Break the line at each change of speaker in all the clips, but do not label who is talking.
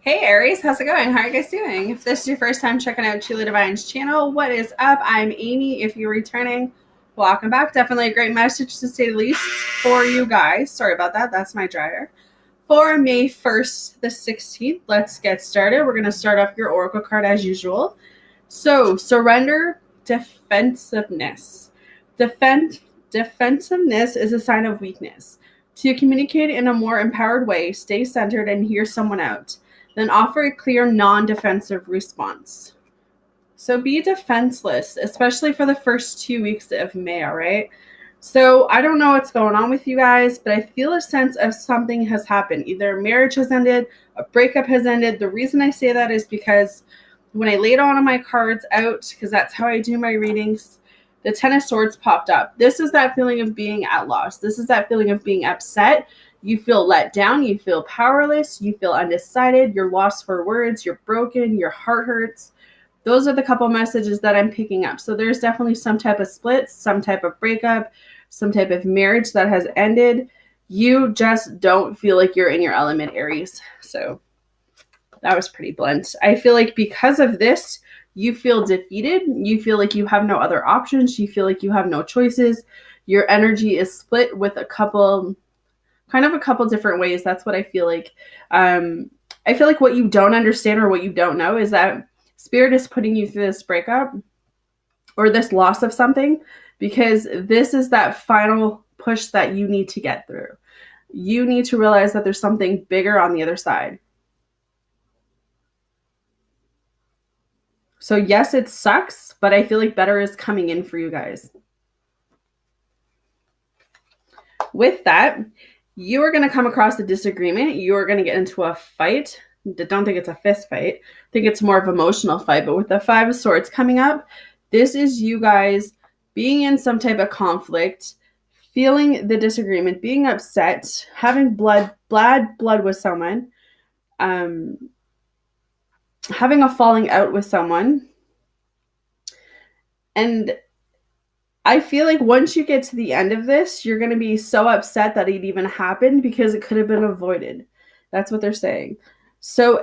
Hey Aries, how's it going? How are you guys doing? If this is your first time checking out Chula Divine's channel, what is up? I'm Amy. If you're returning, welcome back. Definitely a great message to say the least for you guys. Sorry about that. That's my dryer. For May 1st, the 16th, let's get started. We're going to start off your Oracle card as usual. So, surrender, defensiveness. Defensiveness is a sign of weakness. To communicate in a more empowered way, stay centered and hear someone out. Then offer a clear, non-defensive response. So be defenseless, especially for the first 2 weeks of May, all right? So I don't know what's going on with you guys, but I feel a sense of something has happened. Either marriage has ended, a breakup has ended. The reason I say that is because when I laid all of my cards out, because that's how I do my readings, the Ten of Swords popped up. This is that feeling of being at loss. This is that feeling of being upset. You feel let down. You feel powerless. You feel undecided. You're lost for words. You're broken. Your heart hurts. Those are the couple messages that I'm picking up. So there's definitely some type of split, some type of breakup, some type of marriage that has ended. You just don't feel like you're in your element, Aries. So that was pretty blunt. I feel like because of this, you feel defeated. You feel like you have no other options. You feel like you have no choices. Your energy is split with a couple different ways. That's what I feel like. I feel like what you don't understand or what you don't know is that Spirit is putting you through this breakup or this loss of something because this is that final push that you need to get through. You need to realize that there's something bigger on the other side. So yes, it sucks, but I feel like better is coming in for you guys. With that, you are going to come across a disagreement. You are going to get into a fight. I don't think it's a fist fight. I think it's more of an emotional fight. But with the Five of Swords coming up, this is you guys being in some type of conflict, feeling the disagreement, being upset, having blood with someone, having a falling out with someone. And I feel like once you get to the end of this, you're going to be so upset that it even happened because it could have been avoided. That's what they're saying. So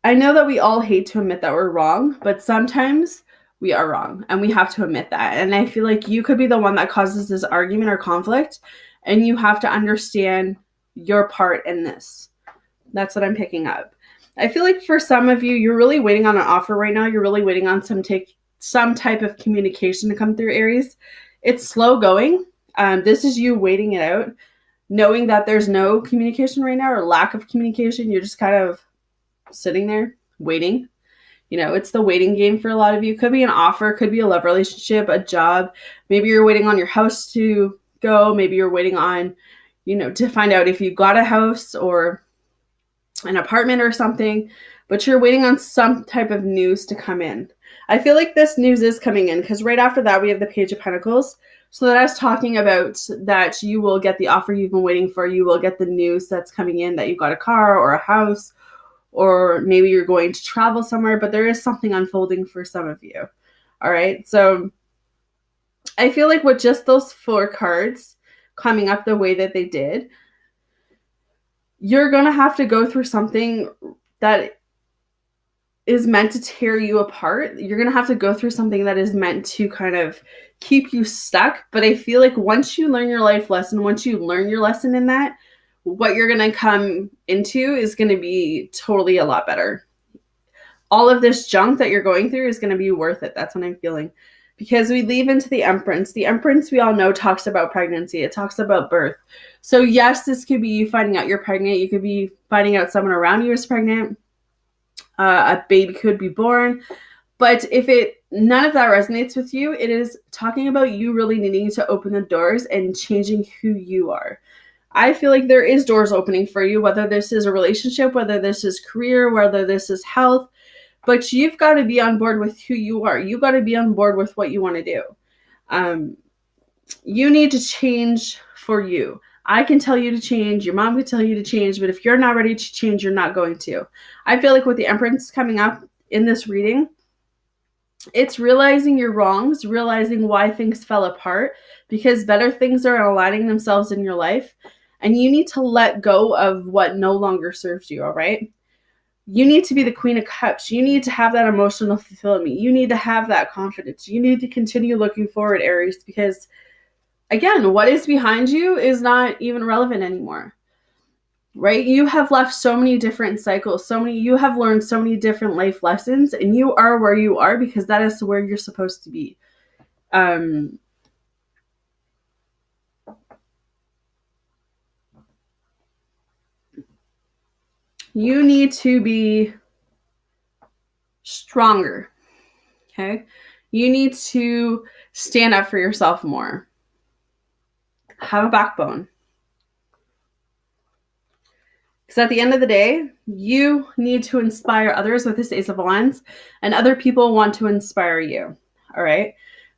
I know that we all hate to admit that we're wrong, but sometimes we are wrong and we have to admit that. And I feel like you could be the one that causes this argument or conflict, and you have to understand your part in this. That's what I'm picking up. I feel like for some of you, you're really waiting on an offer right now. You're really waiting on some type of communication to come through, Aries. It's slow going. This is you waiting it out, knowing that there's no communication right now or lack of communication. You're just kind of sitting there waiting. You know, it's the waiting game for a lot of you. Could be an offer, could be a love relationship, a job. Maybe you're waiting on your house to go. Maybe you're waiting on, to find out if you got a house or an apartment or something, but you're waiting on some type of news to come in. I feel like this news is coming in because right after that, we have the Page of Pentacles. So that I was talking about that you will get the offer you've been waiting for. You will get the news that's coming in that you got a car or a house, or maybe you're going to travel somewhere, but there is something unfolding for some of you. All right. So I feel like with just those 4 cards coming up the way that they did, you're going to have to go through something that is meant to tear you apart. You're going to have to go through something that is meant to kind of keep you stuck. But I feel like once you learn your life lesson, once you learn your lesson in that, what you're going to come into is going to be totally a lot better. All of this junk that you're going through is going to be worth it. That's what I'm feeling. Because we leave into the Empress. The Empress, we all know, talks about pregnancy. It talks about birth. So yes, this could be you finding out you're pregnant. You could be finding out someone around you is pregnant. A baby could be born. But if none of that resonates with you, it is talking about you really needing to open the doors and changing who you are. I feel like there is doors opening for you, whether this is a relationship, whether this is career, whether this is health, but you've got to be on board with who you are. You've got to be on board with what you want to do. You need to change for you. I can tell you to change. Your mom can tell you to change, but if you're not ready to change, you're not going to. I feel like with the Empress coming up in this reading, it's realizing your wrongs, realizing why things fell apart, because better things are aligning themselves in your life. And you need to let go of what no longer serves you, all right? You need to be the Queen of Cups. You need to have that emotional fulfillment. You need to have that confidence. You need to continue looking forward, Aries, because again, what is behind you is not even relevant anymore, right? You have left so many different cycles, you have learned so many different life lessons, and you are where you are because that is where you're supposed to be. You need to be stronger, okay? You need to stand up for yourself more. Have a backbone. Because at the end of the day, you need to inspire others with this Ace of Wands, and other people want to inspire you, all right?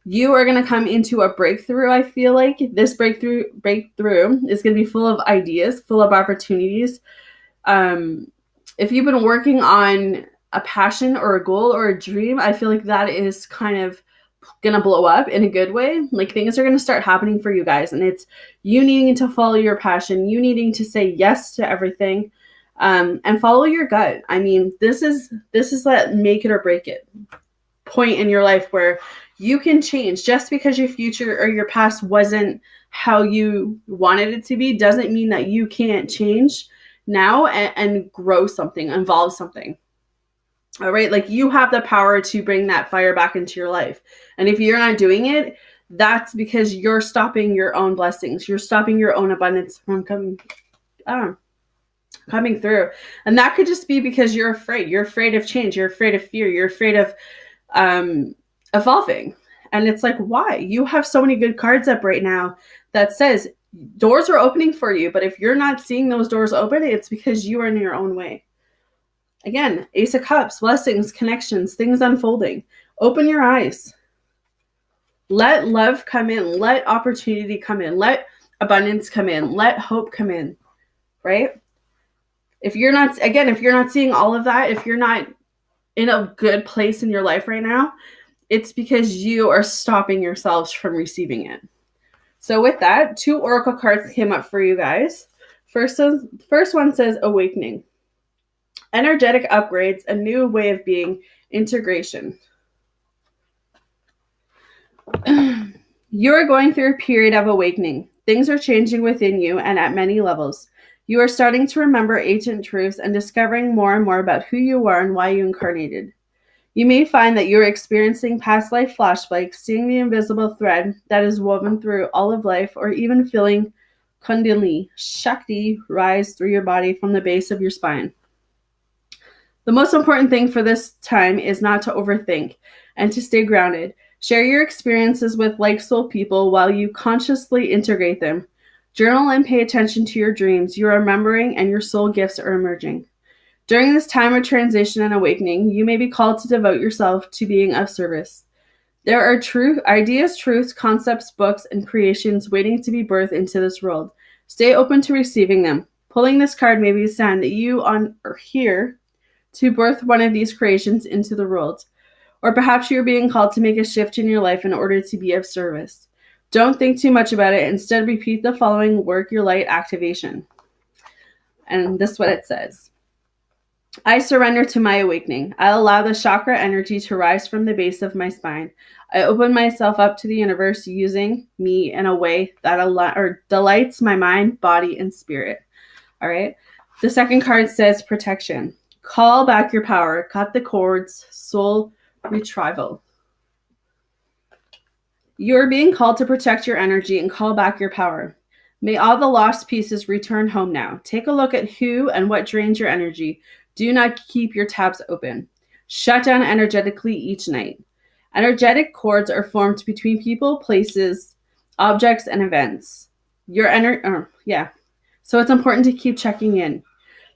You are going to come into a breakthrough, I feel like. This breakthrough is going to be full of ideas, full of opportunities. If you've been working on a passion or a goal or a dream, I feel like that is kind of gonna blow up in a good way. Like things are gonna start happening for you guys, and it's you needing to follow your passion, you needing to say yes to everything, and follow your gut. I mean, this is that make it or break it point in your life where you can change. Just because your future or your past wasn't how you wanted it to be doesn't mean that you can't change now and grow something, evolve something. All right, like you have the power to bring that fire back into your life. And if you're not doing it, that's because you're stopping your own blessings. You're stopping your own abundance from coming through. And that could just be because you're afraid. You're afraid of change. You're afraid of fear. You're afraid of evolving. And it's like, why? You have so many good cards up right now that says doors are opening for you. But if you're not seeing those doors open, it's because you are in your own way. Again, Ace of Cups, blessings, connections, things unfolding. Open your eyes. Let love come in. Let opportunity come in. Let abundance come in. Let hope come in, right? If you're not seeing all of that, if you're not in a good place in your life right now, it's because you are stopping yourselves from receiving it. So with that, 2 oracle cards came up for you guys. First one says awakening. Energetic upgrades, a new way of being, integration. You are going through a period of awakening. Things are changing within you and at many levels. You are starting to remember ancient truths and discovering more and more about who you are and why you incarnated. You may find that you're experiencing past life flashbacks, seeing the invisible thread that is woven through all of life, or even feeling Kundalini, Shakti, rise through your body from the base of your spine. The most important thing for this time is not to overthink and to stay grounded. Share your experiences with like-soul people while you consciously integrate them. Journal and pay attention to your dreams you are remembering, and your soul gifts are emerging. During this time of transition and awakening, you may be called to devote yourself to being of service. There are ideas, truths, concepts, books, and creations waiting to be birthed into this world. Stay open to receiving them. Pulling this card may be a sign that you are here to birth one of these creations into the world. Or perhaps you're being called to make a shift in your life in order to be of service. Don't think too much about it. Instead, repeat the following work your light activation. And this is what it says. I surrender to my awakening. I allow the chakra energy to rise from the base of my spine. I open myself up to the universe using me in a way that delights my mind, body, and spirit. All right. The second card says protection. Call back your power. Cut the cords. Soul retrieval. You are being called to protect your energy and call back your power. May all the lost pieces return home now. Take a look at who and what drains your energy. Do not keep your taps open. Shut down energetically each night. Energetic cords are formed between people, places, objects, and events. So it's important to keep checking in.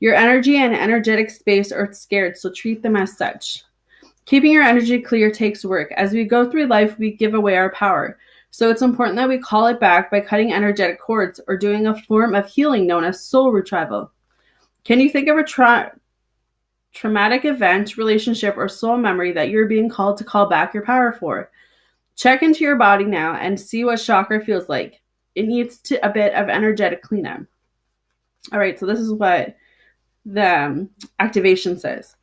Your energy and energetic space are scared, so treat them as such. Keeping your energy clear takes work. As we go through life, we give away our power. So it's important that we call it back by cutting energetic cords or doing a form of healing known as soul retrieval. Can you think of a traumatic event, relationship, or soul memory that you're being called to call back your power for? Check into your body now and see what chakra feels like. It needs a bit of energetic cleanup. All right, so this is what the activation says.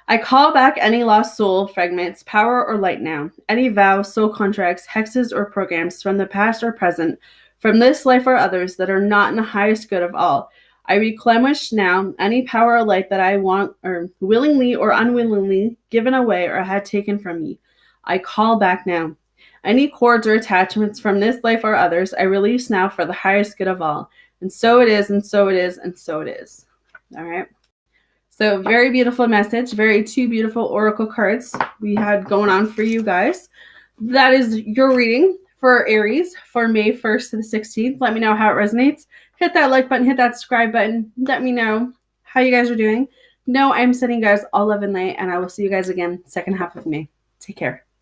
I call back any lost soul fragments, power or light now, any vows, soul contracts, hexes, or programs from the past or present, from this life or others that are not in the highest good of all. I replenish now any power or light that I want or willingly or unwillingly given away or had taken from me. I call back now. Any cords or attachments from this life or others, I release now for the highest good of all. And so it is, and so it is, and so it is. All right. So very beautiful message. Very two beautiful oracle cards we had going on for you guys. That is your reading for Aries for May 1st to the 16th. Let me know how it resonates. Hit that like button, hit that subscribe button. Let me know how you guys are doing. No, I'm sending you guys all love and light, and I will see you guys again second half of May. Take care.